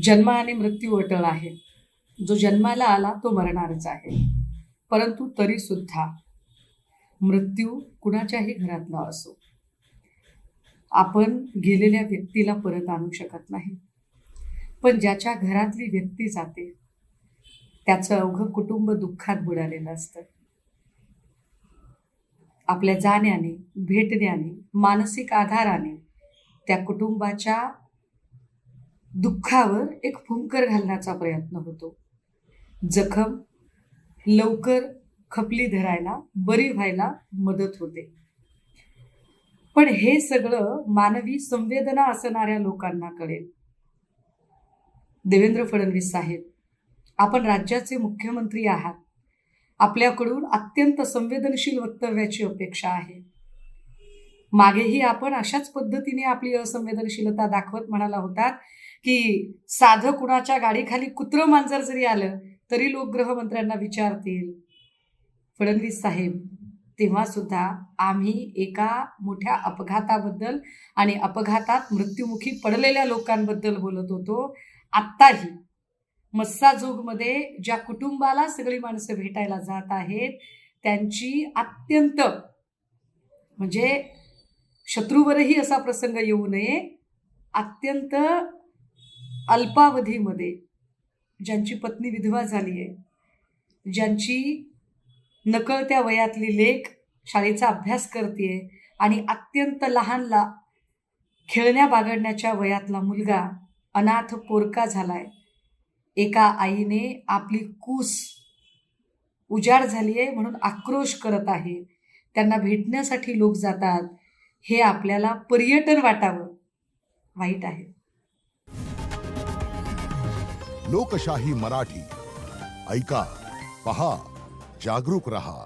जन्म आणि मृत्यू अटळ आहे. जो जन्माला आला तो मरणारच आहे. परंतु तरी सुद्धा मृत्यू कुणाच्याही घरातला असो, आपण गेलेल्या व्यक्तीला परत आणू शकत नाही. पण ज्याच्या घरातली व्यक्ती जाते, त्याचं अवघं कुटुंब दुःखात बुडालेलं असतं. आपल्या जाण्याने, भेटण्याने, मानसिक आधाराने त्या कुटुंबाच्या दुःखावर एक फुंकर घालण्याचा प्रयत्न होतो. जखम लवकर खपली धरायला, बरी व्हायला मदत होते. पण हे सगळं मानवी संवेदना असणाऱ्या लोकांना कळेल. देवेंद्र फडणवीस साहेब, आपण राज्याचे मुख्यमंत्री आहात. आपल्याकडून अत्यंत संवेदनशील वक्तव्याची अपेक्षा आहे. मागेही आपण अशाच पद्धतीने आपली असंवेदनशीलता दाखवत म्हणाला होतात की साधं कुणाच्या गाडीखाली कुत्रं मांजर जरी आलं तरी लोक गृहमंत्र्यांना विचारतील. फडणवीस साहेब, तेव्हा सुद्धा आम्ही एका मोठ्या अपघाताबद्दल आणि अपघातात मृत्युमुखी पडलेल्या लोकांबद्दल बोलत होतो. आत्ताही मस्साजोगमध्ये ज्या कुटुंबाला सगळी माणसं भेटायला जात आहेत, त्यांची अत्यंत म्हणजे शत्रूवरही असा प्रसंग येऊ नये, अत्यंत अल्पावधीमध्ये ज्यांची पत्नी विधवा झाली आहे, ज्यांची नकळत्या वयातली लेक शाळेचा अभ्यास करते आणि अत्यंत लहानला खेळण्या बागडण्याच्या वयातला मुलगा अनाथ पोरका झालाय. एका आईने आपली कूस उजाड झाली आहे म्हणून आक्रोश करत आहे. त्यांना भेटण्यासाठी लोक जातात. हे आपल्याला पर्यटन वाटावं, वाईट आहे. लोकशाही मराठी ऐका, पहा, जागरूक रहा.